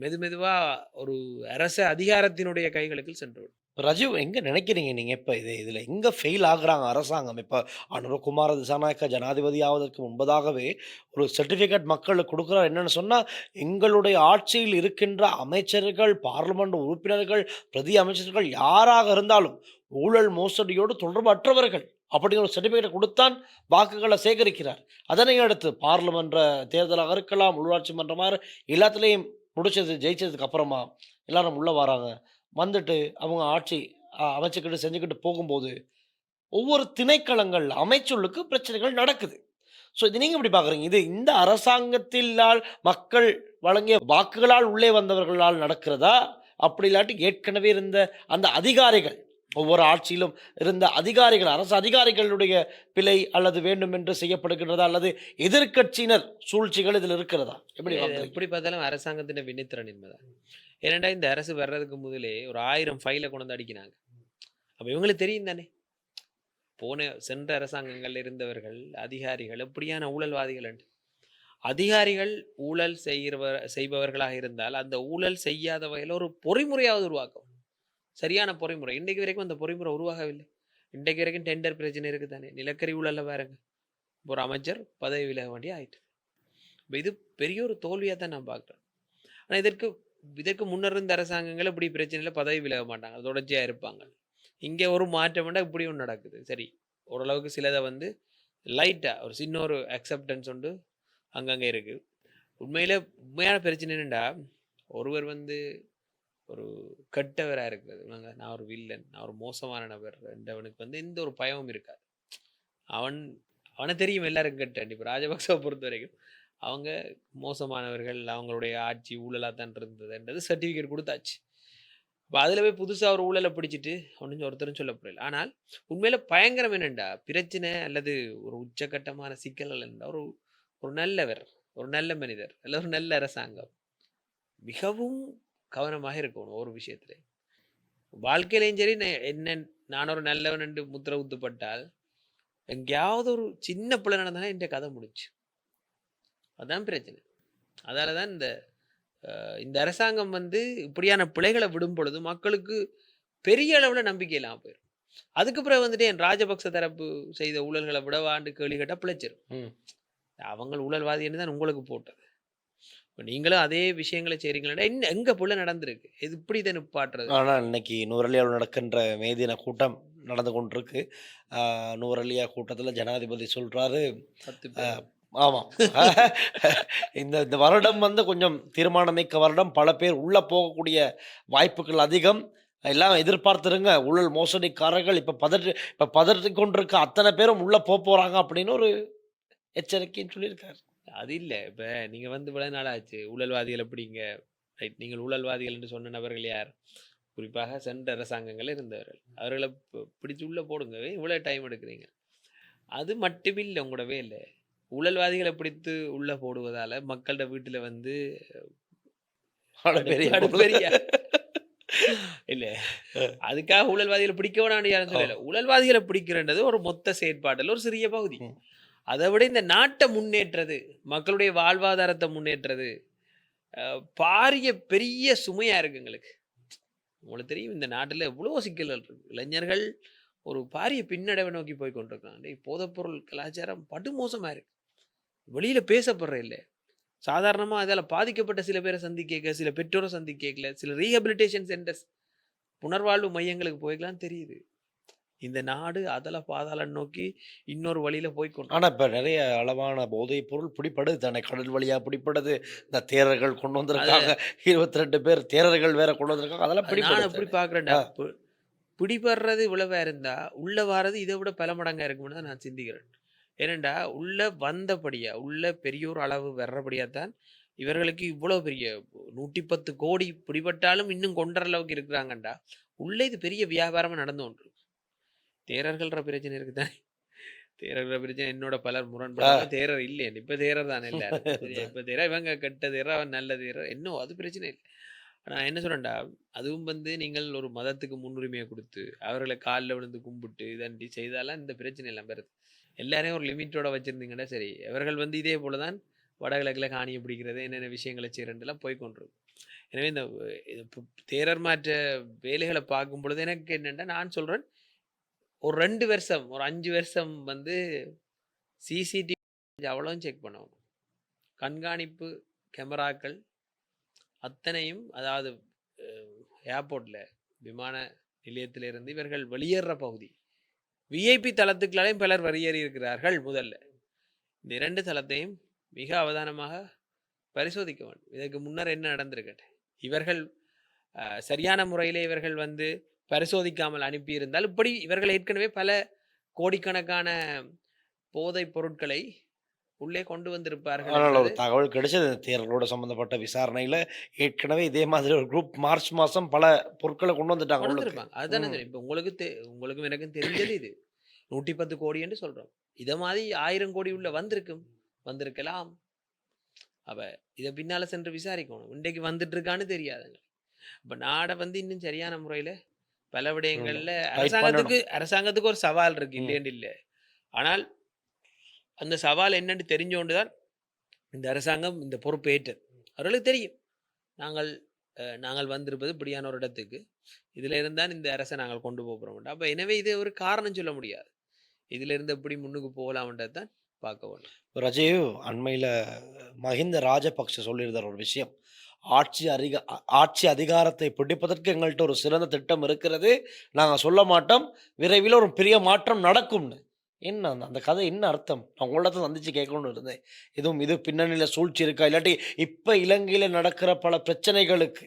A: மெதுவாக ஒரு அரச அதிகாரத்தினுடைய கைகளுக்கு சென்றுவிடும்.
B: ரஜீவ், எங்க நினைக்கிறீங்க நீங்க இப்ப இதுல எங்க ஃபெயில் ஆகுறாங்க அரசாங்கம்? இப்ப அனுரகுமார திசாநாயக்க ஜனாதிபதி ஆவதற்கு முன்பதாகவே ஒரு சர்டிபிகேட் மக்களுக்கு கொடுக்குறார். என்னன்னு சொன்னா, எங்களுடைய ஆட்சியில் இருக்கின்ற அமைச்சர்கள், பார்லிமெண்ட் உறுப்பினர்கள், பிரதி அமைச்சர்கள் யாராக இருந்தாலும் ஊழல் மோசடியோடு தொடர்பற்றவர்கள் அப்படிங்கிற ஒரு சர்டிபிகேட் கொடுத்தான் வாக்குகளை சேகரிக்கிறார். அதனை அடுத்து பார்லிமென்ற தேர்தலாக இருக்கலாம், உள்ளாட்சி மன்றமாக எல்லாத்துலேயும் ஜெயிச்சதுக்கு அப்புறமா எல்லாரும் உள்ள வராங்க. வந்துட்டு அவங்க ஆட்சி அமைச்சுக்கிட்டு செஞ்சுக்கிட்டு போகும்போது ஒவ்வொரு திணைக்களங்கள் அமைச்சுள்ளுக்கு பிரச்சனைகள் நடக்குது. ஸோ இது நீங்கள் எப்படி பார்க்குறீங்க? இது இந்த அரசாங்கத்தினால் மக்கள் வழங்கிய வாக்குகளால் உள்ளே வந்தவர்களால் நடக்கிறதா, அப்படி இல்லாட்டி ஏற்கனவே இருந்த அந்த அதிகாரிகள், ஒவ்வொரு ஆட்சியிலும் இருந்த அதிகாரிகள், அரசு அதிகாரிகளுடைய பிழை அல்லது வேண்டும் என்று செய்யப்படுகின்றதா, அல்லது எதிர்கட்சியினர் சூழ்ச்சிகள் இதில் இருக்கிறதா?
A: எப்படி பார்த்தாலும் அரசாங்கத்தின் வினைத்திறன் தான். ஏனண்டா இந்த அரசு வர்றதுக்கு முதலே ஒரு 1000 ஃபைலை கொண்டு அடிக்கினாங்க. அப்போ இவங்களுக்கு தெரியும் தானே, சென்ற அரசாங்கங்கள் இருந்தவர்கள் அதிகாரிகள் எப்படியான ஊழல்வாதிகள் என்று. அதிகாரிகள் ஊழல் செய்பவர்களாக இருந்தால் அந்த ஊழல் செய்யாத வகையில் ஒரு பொறிமுறையாவது உருவாக்கும், சரியான பொறிமுறை. இன்றைக்கு வரைக்கும் அந்த பொறிமுறை உருவாகவில்லை. இன்றைக்கு வரைக்கும் டெண்டர் பிரச்சனை இருக்குது தானே. நிலக்கரி ஊழலில் பாருங்க, ஒரு அமைச்சர் பதவி விலக வேண்டி ஆயிட்டு. இது பெரிய ஒரு தோல்வியாக தான் நான் பார்க்குறேன். ஆனால் இதற்கு முன்னர் இருந்த அரசாங்கங்கள் இப்படி பிரச்சனையில் பதவி விலக மாட்டாங்க, தொடர்ச்சியாக இருப்பாங்க. இங்கே ஒரு மாற்றம் வேண்டாம், இப்படி ஒன்று நடக்குது. சரி, ஓரளவுக்கு சிலதை லைட்டாக ஒரு சின்ன ஒரு அக்செப்டன்ஸ் உண்டு அங்கங்கே இருக்குது. உண்மையான பிரச்சனை என்னென்னா, ஒருவர் ஒரு கெட்டவராக இருக்கிறது, நான் ஒரு வில்லன், நான் ஒரு மோசமான நபர் என்றவனுக்கு எந்த ஒரு பயமும் இருக்காது. அவனை தெரியும் எல்லாரும் கெட்ட. இப்போ ராஜபக்சவை பொறுத்த வரைக்கும் அவங்க மோசமானவர்கள், அவங்களுடைய ஆட்சி ஊழலாக தான் இருந்ததுன்றது சர்டிஃபிகேட் கொடுத்தாச்சு. இப்போ அதில் போய் புதுசாக ஒரு ஊழலை பிடிச்சிட்டு ஒருத்தரும் சொல்ல முடியல. ஆனால் உண்மையில பயங்கரம் என்னென்றா, பிரச்சனை அல்லது ஒரு உச்சகட்டமான சிக்கல்கள் என்றா ஒரு நல்லவர், ஒரு நல்ல மனிதர் அல்ல ஒரு நல்ல அரசாங்கம் மிகவும் கவனமாக இருக்கணும் ஒரு விஷயத்துல. வாழ்க்கையிலையும் சரி, நான் ஒரு நல்லவன் என்று முத்திர ஊத்துப்பட்டால் எங்கேயாவது ஒரு சின்ன பிள்ளை நடந்தாலும் என் கதை முடிச்சு. அதான் பிரச்சனை. அதால தான் இந்த அரசாங்கம் இப்படியான பிழைகளை விடும் பொழுது மக்களுக்கு பெரிய அளவில் நம்பிக்கை இல்லாமல் போயிடும். அதுக்கு பிறகு என் ராஜபக்ச தரப்பு செய்த ஊழல்களை விடவாண்டு கேள்வி கேட்டால் பிழைச்சிரும். அவங்க ஊழல்வாதின்னு தான் உங்களுக்கு போட்டது. இப்போ நீங்களும் அதே விஷயங்களை செய்றீங்களா? எங்க புள்ள நடந்திருக்கு, இது இப்படி தான் நிப்பாட்டுறது.
B: ஆனால் இன்னைக்கு நூறலியாவில் நடக்கின்ற மேதின கூட்டம் நடந்து கொண்டிருக்கு. நூறலியா கூட்டத்தில் ஜனாதிபதி சொல்றாரு, ஆமாம், இந்த வருடம் கொஞ்சம் தீர்மானமிக்க வருடம், பல பேர் உள்ள போகக்கூடிய வாய்ப்புகள் அதிகம், எல்லாம் எதிர்பார்த்துருங்க, ஊழல் மோசடிக்காரர்கள் இப்போ பதற்றி கொண்டிருக்க அத்தனை பேரும் உள்ள போறாங்க அப்படின்னு ஒரு எச்சரிக்கைன்னு சொல்லியிருக்காரு.
A: அது இல்லை, இப்போ நீங்கள் இவ்வளவு நாள் ஆச்சு ஊழல்வாதிகள் எப்படிங்க, ரைட், நீங்கள் ஊழல்வாதிகள் என்று சொன்ன நபர்கள் யார்? குறிப்பாக சென்ற அரசாங்கங்கள் இருந்தவர்கள். அவர்களை பிடிச்சி உள்ள போடுங்க, இவ்வளோ டைம் எடுக்கிறீங்க. அது மட்டுமில்லை, உங்களோட வேலை ஊழல்வாதிகளை பிடித்து உள்ள போடுவதால மக்களோட வீட்டுல இல்ல, அதுக்காக ஊழல்வாதிகளை பிடிக்க வேணாம் யாரும் சொல்லல. ஊழல்வாதிகளை பிடிக்கிறன்றது ஒரு மொத்த செயற்பாட்டில் ஒரு சிறிய பகுதி. அதை விட இந்த நாட்டை முன்னேற்றது, மக்களுடைய வாழ்வாதாரத்தை முன்னேற்றது பாரிய பெரிய சுமையா இருக்கு எங்களுக்கு. உங்களுக்கு தெரியும், இந்த நாட்டில் எவ்வளோ சிக்கல்கள் இருக்கு. இளைஞர்கள் ஒரு பாரிய பின்னடைவை நோக்கி போய் கொண்டிருக்காங்க. போதைப்பொருள் கலாச்சாரம் படுமோசமா இருக்கு, வெளியில பேசப்படுற இல்லை. சாதாரணமா அதில் பாதிக்கப்பட்ட சில பேரை சந்திக்க, சில பெற்றோரை சந்திக்கல, சில ரீஹபிலிட்டேஷன் சென்டர்ஸ், புனர்வாழ்வு மையங்களுக்கு போய்க்கலாம் தெரியுது. இந்த நாடு அதல பாதாளம் நோக்கி இன்னொரு வழியில போய்க்கொண்டு
B: ஆனா இப்ப நிறைய அளவான போதைப் பொருள் பிடிப்படுது தானே. கடல் வழியா பிடிப்படுது. இந்த தேரர்கள் கொண்டு
A: அது
B: வந்திருக்காங்க. 22 பேர் தேரர்கள் வேற கொண்டு வந்திருக்காங்க. அதெல்லாம்
A: அது நான்
B: பிடிபடுது
A: எப்படி
B: தானே.
A: பார்க்குறேன்டா,
B: ஆ.
A: பிடிபடுறது இவ்வளவா இருந்தா, உள்ள வாரது இதை விட பல மடங்கா இருக்கும்னு தான் நான் சிந்திக்கிறேன். ஏனென்டா, உள்ள வந்தபடியா, உள்ள பெரியோர் அளவு வர்றபடியா தான் இவர்களுக்கு இவ்வளோ பெரிய 110 கோடி பிடிபட்டாலும் இன்னும் கொண்டுற அளவுக்கு இருக்கிறாங்கண்டா, உள்ள இது பெரிய வியாபாரமா நடந்து கொண்டிருக்கு. தேரர்கள்ன்ற பிரச்சனை இருக்குதானே. தேரர்ன்ற பிரச்சனை என்னோட பலர்
B: ஆ.
A: முரண்படுறாங்க. தேரர் இல்லையே. இப்ப தேரர் தானே எல்லாரும். சரியா? இப்ப தேரர் இவங்க கெட்ட தேரர், அவன் நல்ல தேரர். இன்னும் அது பிரச்சனை இல்ல. நான் என்ன சொல்றேன்டா, அதுவும் வந்து நீங்கள் ஒரு மதத்துக்கு முன்னுரிமைய குடுத்து, அவர்கள கால்ல விழுந்து கும்பிட்டு, இதண்டி செய்தாலாம் இந்த பிரச்சனை எல்லாம் வருது. எல்லாரையும் ஒரு லிமிட்டோட வச்சிருந்தீங்கன்னா சரி. அவர்கள் வந்து இதே போல தான் வடகிழக்குல காணிய பிடிக்கிறது, என்னென்ன விஷயங்கள செய்றதுலாம் போய் கொண்டிருக்கும். எனவே இந்த இது தேரர் மாற்ற வேலைகள பார்க்கும் பொழுது எனக்கு என்னன்னா, நான் சொல்றேன், ஒரு 2 வருஷம், ஒரு 5 வருஷம் வந்து சிசிடிவி அவ்வளவும் செக் பண்ணணும். கண்காணிப்பு கேமராக்கள் அத்தனையும் அதாவது ஏர்போர்ட்ல விமான நிலையத்திலிருந்து இவர்கள் வெளியேற பகுதி விஐபி தளத்துக்களாலையும் பலர் வெளியேறி இருக்கிறார்கள். முதல்ல இந்த 2 தளத்தையும் மிக அவதானமாக பரிசோதிக்க வேண்டும். இதற்கு முன்னர் என்ன நடந்திருக்கட்டும், இவர்கள் சரியான முறையிலே இவர்கள் வந்து பரிசோதிக்காமல் அனுப்பியிருந்தால் இப்படி இவர்கள் ஏற்கனவே பல கோடிக்கணக்கான போதைப் பொருட்களை உள்ளே கொண்டு வந்திருப்பார்கள்
B: ஆனால் ஒரு
A: என்பது
B: தகவல் கிடைச்சது. இந்த தேரர்களோட சம்பந்தப்பட்ட விசாரணையில ஏற்கனவே இதே மாதிரி ஒரு குரூப் மார்ச் மாசம் பல பொருட்கள கொண்டு வந்துட்டாங்க
A: கொண்டு
B: உள்ளுக்கு.
A: வந்திருப்பாங்க. அதுதானே
B: ம்.
A: தெரியும். இப்போ உங்களுக்கும் எனக்கும் தெரிஞ்சது இது 110 கோடி என்று சொல்றோம். இத மாதிரி 1000 கோடி உள்ள வந்திருக்கலாம். அப்ப இத பின்னால சென்று விசாரிக்கணும். இன்றைக்கு வந்துட்டு இருக்கான்னு தெரியாதுங்க. இப்ப நாட வந்து இன்னும் சரியான முறையில பல
B: ம்.
A: விடயங்கள்ல
B: டைட் பண்ணணும்.
A: அரசாங்கத்துக்கு ஒரு சவால் இருக்கு,
B: ம்.
A: இல்லைன்னு இல்ல. ஆனால் அந்த சவால் என்னன்னு தெரிஞ்சோண்டு தான் இந்த அரசாங்கம் இந்த பொறுப்பை ஏற்றது. அவர்களுக்கு தெரியும். நாங்கள் நாங்கள் வந்திருப்பது இப்படியான ஒரு இடத்துக்கு. இதுல இருந்தான் இந்த அரசை நாங்கள் கொண்டு போகிறோம். அப்ப எனவே இது ஒரு காரணம் சொல்ல முடியாது. இதுல இருந்து எப்படி முன்னுக்கு போகலாம்ன்றது தான் பார்க்க வேண்டும்.
B: ரஜீவ் அண்மையில மஹிந்த ராஜபக்ஷ சொல்லியிருந்தார் ஒரு விஷயம். ஆட்சி அதிகாரத்தை பிடிப்பதற்கு எங்கள்ட்ட ஒரு சிறந்த திட்டம் இருக்கிறது. நாங்க சொல்ல மாட்டோம். விரைவில ஒரு பெரிய மாற்றம் நடக்கும்னு. என்ன அந்த கதை என்ன அர்த்தம்? நான் உங்கள்ட்ட தான் சந்திச்சு கேட்கணும்னு இருந்தேன். எதுவும் இது பின்னணியில சூழ்ச்சி இருக்கா? இல்லாட்டி இப்ப இலங்கையில நடக்கிற பல பிரச்சனைகளுக்கு,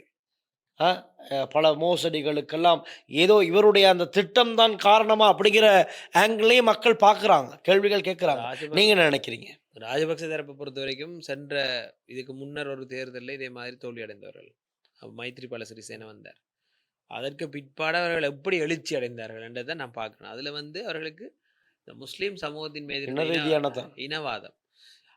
B: அ பல மோசடிகளுக்கெல்லாம் ஏதோ இவருடைய அந்த திட்டம் தான் காரணமா அப்படிங்கிற ஆங்கிள்லயும் மக்கள் பார்க்குறாங்க. கேள்விகள் கேட்குறாங்க.
A: ராஜபக்ச
B: நீங்க என்ன நினைக்கிறீங்க?
A: ராஜபக்ச தரப்பை பொறுத்த வரைக்கும் இதுக்கு முன்னர் ஒரு தேர்தலில் இதே மாதிரி தோல்வி அடைந்தவர்கள். மைத்ரிபால சிறிசேன வந்தார். அதற்கு பிற்பாடு அவர்கள் எப்படி எழுச்சி அடைந்தார்கள் என்றதை நான் பார்க்கணும். அதுல வந்து அவர்களுக்கு இந்த முஸ்லீம் சமூகத்தின் மீது
B: இன
A: இருந்த
B: ரீதியானதான்.
A: இனவாதம்.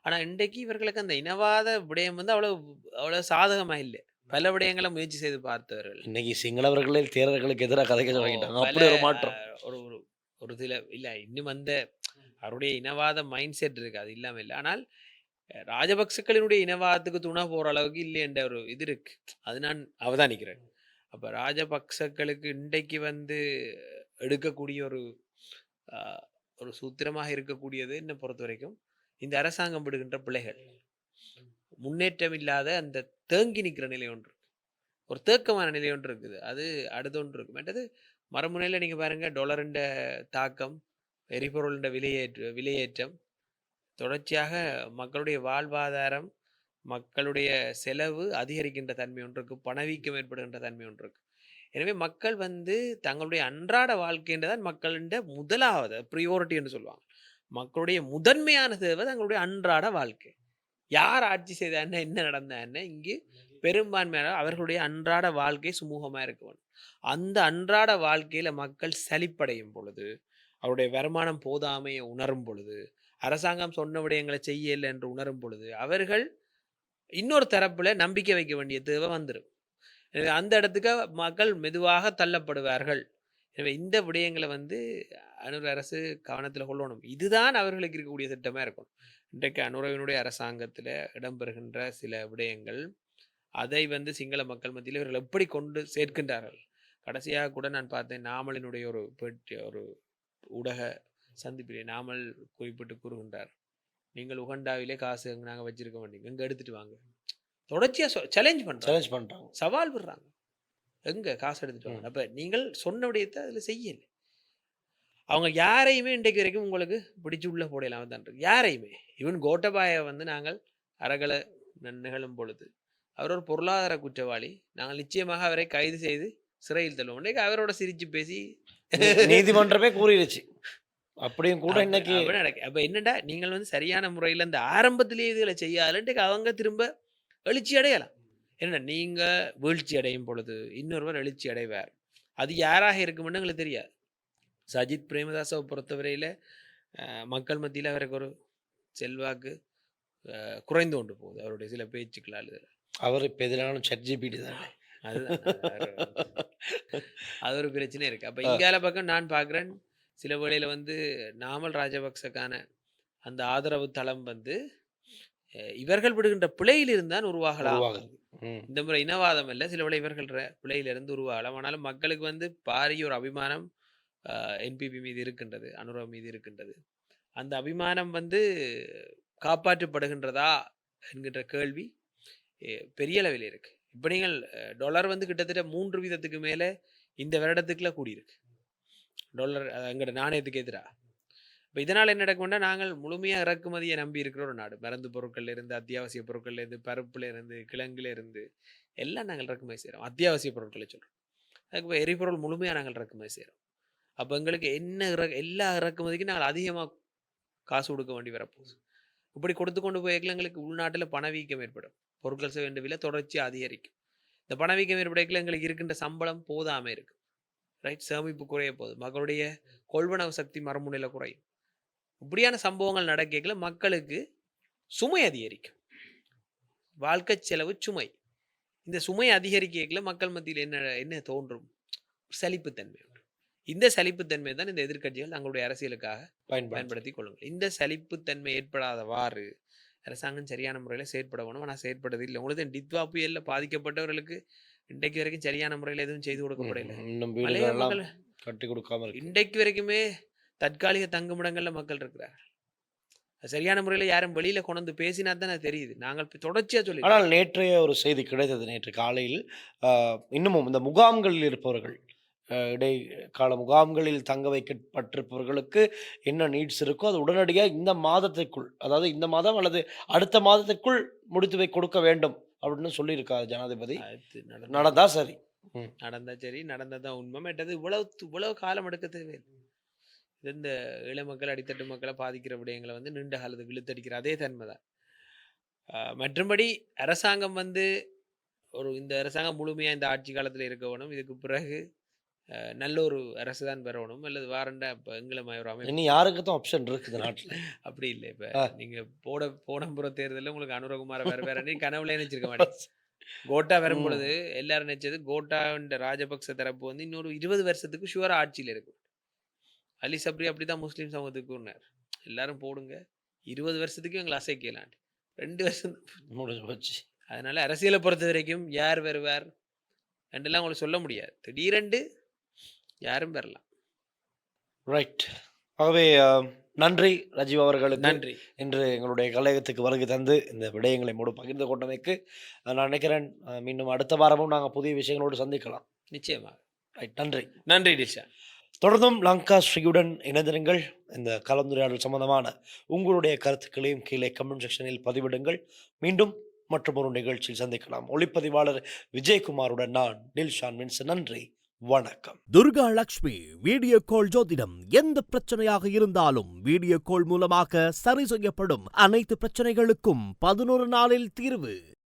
A: ஆனா இன்றைக்கு இவர்களுக்கு அந்த இனவாத விடயம் வந்து அவ்வளவு சாதகமா இல்லை. பல விடயங்களை முயற்சி செய்து பார்த்தவர்கள்.
B: இன்னைக்கு சிங்களவர்களே தேரர்களுக்கு எதிரா கதைக்க தொடங்கிட்டாங்க.
A: பல
B: அப்படி ஒரு மாற்றம்.
A: ஒரு ஒரு ஒரு சில இல்ல இன்னும் அந்த அவருடைய இனவாத மைண்ட் செட் இருக்கு. அது இல்லாம இல்ல. ஆனால் ராஜபக்சக்களினுடைய இனவாதத்துக்கு துணை போற அளவுக்கு இல்லை என்ற ஒரு இது இருக்கு. அது நான் அவதானிக்கிறேன். அப்ப ராஜபக்சக்களுக்கு இன்றைக்கு வந்து எடுக்கக்கூடிய ஒரு சூத்திரமாக இருக்கக்கூடியது என்ன பொறுத்த வரைக்கும் இந்த அரசாங்கம் விடுகின்ற பிள்ளைகள் முன்னேற்றம் இல்லாத அந்த தேங்கி நிற்கிற நிலை ஒன்று, ஒரு தேக்கமான நிலை ஒன்று இருக்குது. அது அடுத்த ஒன்று இருக்கு. மற்றது மறுமுனையில் நீங்க பாருங்க, டொலருண்ட தாக்கம், எரிபொருளின் விலையேற்றம் தொடர்ச்சியாக மக்களுடைய வாழ்வாதாரம், மக்களுடைய செலவு அதிகரிக்கின்ற தன்மை ஒன்று இருக்கு. பணவீக்கம் ஏற்படுகின்ற தன்மை ஒன்று இருக்கு. எனவே மக்கள் வந்து தங்களுடைய அன்றாட வாழ்க்கைன்றதான் மக்களின் முதலாவது ப்ரியோரிட்டி என்று சொல்லுவாங்க. மக்களுடைய முதன்மையான தேவை தங்களுடைய அன்றாட வாழ்க்கை. யார் ஆட்சி செய்தா என்ன நடந்தா என்ன, இங்கு பெரும்பான்மையான அவர்களுடைய அன்றாட வாழ்க்கை சுமூகமா இருக்க வேண்டும். அந்த அன்றாட வாழ்க்கையில மக்கள் சலிப்படையும் பொழுது, அவருடைய வருமானம் போதாமையை உணரும் பொழுது, அரசாங்கம் சொன்ன விடயங்களை செய்யல என்று உணரும் பொழுது, அவர்கள் இன்னொரு தரப்புல நம்பிக்கை வைக்க வேண்டிய தேவை வந்துடும். எனவே அந்த இடத்துக்கு மக்கள் மெதுவாக தள்ளப்படுவார்கள். எனவே இந்த விடயங்களை வந்து அனுர அரசு கவனத்தில் கொள்ளணும். இதுதான் அவர்களுக்கு இருக்கக்கூடிய திட்டமா இருக்கும். இன்றைக்கு அனுரவினுடைய அரசாங்கத்தில் இடம்பெறுகின்ற சில விடயங்கள், அதை வந்து சிங்கள மக்கள் மத்தியில் இவர்கள் எப்படி கொண்டு சேர்க்கின்றார்கள். கடைசியாக கூட நான் பார்த்தேன், நாமலினுடைய ஒரு பேட்டி, ஒரு ஊடக சந்திப்பிலே நாமல் குறிப்பிட்டு கூறுகின்றார், நீங்கள் உகண்டாவிலே காசு நாங்கள் வச்சிருக்க மாட்டீங்க, இங்கே எடுத்துட்டு வாங்க. தொடர்ச்சியாக சேலஞ்ச் பண்ணுறாங்க, சவால் விடுறாங்க, எங்க காசு எடுத்துட்டு வாங்க. அப்போ நீங்கள் சொன்ன விடயத்தை அதில் செய்யலை. அவங்க யாரையுமே இன்றைக்கு வரைக்கும் உங்களுக்கு பிடிச்சு உள்ள போடலாம் தான் இருக்கு. யாரையுமே ஈவன் கோட்டபாய வந்து நாங்கள் அறகலை நிகழும் பொழுது அவர் ஒரு பொருளாதார குற்றவாளி, நாங்கள் நிச்சயமாக அவரை கைது செய்து சிறையில் தள்ளுவோம். இன்றைக்கு அவரோட சிரிச்சு பேசி
B: நீதிமன்றமே கூறிடுச்சு. அப்படியும் கூட இன்னைக்கு
A: அப்ப என்னடா நீங்கள் வந்து சரியான முறையில் இந்த ஆரம்பத்திலேயே இதுகளை செய்யாதுன்ட்டு அவங்க திரும்ப எழுச்சி அடையலாம். என்னடா நீங்க வீழ்ச்சி அடையும் பொழுது இன்னொருவர் எழுச்சி அடைவார். அது யாராக இருக்கும்னு எங்களுக்கு தெரியாது. சஜித் பிரேமதாஸை பொறுத்தவரையில் மக்கள் மத்தியில் அவருக்கு ஒரு செல்வாக்கு குறைந்து கொண்டு போகுது அவருடைய சில பேச்சுக்களால்.
B: அவர் இப்போ எதிரான ChatGPT தானே,
A: அதுதான் அது ஒரு பிரச்சனை இருக்கு. அப்போ இங்கால பக்கம் நான் பார்க்குறேன் சில வேளையில் வந்து நாமல் ராஜபக்சக்கான அந்த ஆதரவு தளம் வந்து இவர்கள் விடுகின்ற பிழையிலிருந்தான் உருவாகலாம். இந்த முறை இனவாதம் இல்லை, சில வேளை இவர்கள் பிழையிலிருந்து உருவாகலாம். ஆனாலும் மக்களுக்கு வந்து பாரிய ஒரு அபிமானம் என்பிபி மீது இருக்கின்றது, அனுரவ் மீது இருக்கின்றது. அந்த அபிமானம் வந்து காப்பாற்றப்படுகின்றதா என்கின்ற கேள்வி பெரிய அளவில் இருக்கு. இப்போ நீங்கள் டாலர் வந்து கிட்டத்தட்ட 3 வீதத்துக்கு மேலே இந்த வருடத்துக்குள்ள கூடியிருக்கு டாலர் எங்களோட நாணயத்துக்கு எதிராக. இப்போ இதனால் என்ன நடக்கும்னா நாங்கள் முழுமையாக இறக்குமதியை நம்பி இருக்கிற ஒரு நாடு. மருந்து பொருட்கள்ல இருந்து, அத்தியாவசிய பொருட்கள்ல இருந்து, பருப்புல இருந்து, கிழங்குல இருந்து எல்லாம் நாங்கள் இறக்குமதி செய்கிறோம். அத்தியாவசிய பொருட்களை சொல்கிறோம். அதுக்கு எரிபொருள் முழுமையாக நாங்கள் இறக்குமதி செய்கிறோம். அப்போ எங்களுக்கு என்ன எல்லா இறக்குமதிக்கும் நாங்கள் அதிகமாக காசு கொடுக்க வேண்டி வரப்போகுது. இப்படி கொடுத்து கொண்டு போய் எங்களுக்கு உள்நாட்டில் பணவீக்கம் ஏற்படும். பொருட்கள் செய்ய வேண்டிய விலை தொடர்ச்சி அதிகரிக்கும். இந்த பணவீக்கம் ஏற்படையில் எங்களுக்கு இருக்கின்ற சம்பளம் போதாமல் இருக்கு. ரைட், சேமிப்பு குறைய போகுது, மக்களுடைய கொள்வனவு சக்தி மறுமுனையில் குறையும். இப்படியான சம்பவங்கள் நடக்கல மக்களுக்கு சுமை அதிகரிக்கும். வாழ்க்கை செலவு சுமை. இந்த சுமை அதிகரிக்கல மக்கள் மத்தியில் என்ன தோன்றும்? சலிப்புத்தன்மை. இந்த சலிப்புத்தன்மை தான் இந்த எதிர்க்கட்சிகள் தங்களுடைய அரசியலுக்காக பயன்படுத்தி கொள்ளுங்கள். இந்த சலிப்புத்தன்மை ஏற்படாதவாறு அரசாங்கம் சரியான முறையில் செயற்பட வேணும். ஆனால் செயற்படுறது இல்லை. உங்களுக்கு டித்வா புயலில் பாதிக்கப்பட்டவர்களுக்கு இன்றைக்கு வரைக்கும் சரியான முறையில் எதுவும் செய்து கொடுக்கப்படல.
B: கட்டி கொடுக்காம
A: இன்றைக்கு வரைக்குமே தற்காலிக தங்குமிடங்கள்ல மக்கள் இருக்கிறார்கள். சரியான முறையில் யாரும் வெளியில கொண்டு பேசினா தான் தெரியுது. நாங்கள் தொடர்ச்சியா சொல்லி.
B: ஆனால் நேற்றைய ஒரு செய்தி கிடைத்தது. நேற்று காலையில் இன்னமும் இந்த முகாம்களில் இருப்பவர்கள், இடைக்கால முகாம்களில் தங்க வைக்கப்பட்டிருப்பவர்களுக்கு என்ன நீட்ஸ் இருக்கோ அது உடனடியாக இந்த மாதத்திற்குள், அதாவது இந்த மாதம் அல்லது அடுத்த மாதத்திற்குள் முடித்து கொடுக்க வேண்டும் அப்படின்னு சொல்லியிருக்காரு ஜனாதிபதி. நடந்தா சரி,
A: நடந்தா சரி, நடந்ததான் உண்மை. மேட்டது இவ்வளவு காலம் எடுக்க தேவையில்லை. இந்த இள மக்கள், அடித்தட்டு மக்களை பாதிக்கிற விடயங்களை வந்து நீண்ட காலத்துக்கு இழுத்தடிக்கிற அதே தன்மை தான். மற்றபடி அரசாங்கம் வந்து இந்த அரசாங்கம் முழுமையாக இந்த ஆட்சி காலத்தில் இருக்க வேணும். இதுக்கு பிறகு நல்ல ஒரு அரசு தான் பெறணும். அல்லது வாரண்டா இப்போ எங்களை ஒரு அமைப்பு
B: இன்னும் யாருக்கு தான் ஆப்ஷன் இருக்குது நாட்டில்.
A: அப்படி இல்லை. இப்போ நீங்கள் போனப்புற தேர்தலில் உங்களுக்கு அனுரகுமார வேற நீ கனவுல நினைச்சிருக்க மாட்டேன். கோட்டா வரும் பொழுது எல்லாரும் நினைச்சது கோட்டா ராஜபக்ச தரப்பு வந்து இன்னொரு 20 வருஷத்துக்கு ஷுவரா ஆட்சியில் இருக்கும். அலி சப்ரி அப்படிதான் முஸ்லீம் சமூகத்துக்கு கூறினார், எல்லாரும் போடுங்க 20 வருஷத்துக்கு எங்களை அசைக்கலான். 2 வருஷம்
B: முடிஞ்சு போச்சு.
A: அதனால அரசியலை பொறுத்த வரைக்கும் யார் வருவார் ரெண்டெல்லாம் உங்களுக்கு சொல்ல முடியாது. திடீரென்று யாரும் வரலாம்.
B: ரைட். ஆகவே நன்றி ரஜீவ் அவர்களுக்கு.
A: நன்றி.
B: இன்று எங்களுடைய கலையகத்துக்கு வருகை தந்து இந்த விடயங்களை மூடு பகிர்ந்து கொண்டமைக்கு நான் நினைக்கிறேன் மீண்டும் அடுத்த வாரமும் நாங்கள் புதிய விஷயங்களோடு சந்திக்கலாம்.
A: நிச்சயமாக.
B: ரைட், நன்றி.
A: நன்றி டிஷா.
B: தொடர்ந்தும் லங்கா ஸ்ரீயுடன் இணைந்திருங்கள். இந்த கலந்துரையாடல் சம்பந்தமான உங்களுடைய கருத்துக்களையும் கீழே கமெண்ட் செக்ஷனில் பதிவிடுங்கள். மீண்டும் மற்றொரு நிகழ்ச்சியில் சந்திக்கலாம். ஒளிப்பதிவாளர் விஜயகுமாருடன் நான் டில்ஷான் வின்சன். நன்றி, வணக்கம்.
C: துர்கா லக்ஷ்மி வீடியோ கால் ஜோதிடம். எந்த பிரச்சனையாக இருந்தாலும் வீடியோ கால் மூலமாக சரி செய்யப்படும். அனைத்து பிரச்சனைகளுக்கும் 11 நாளில் தீர்வு.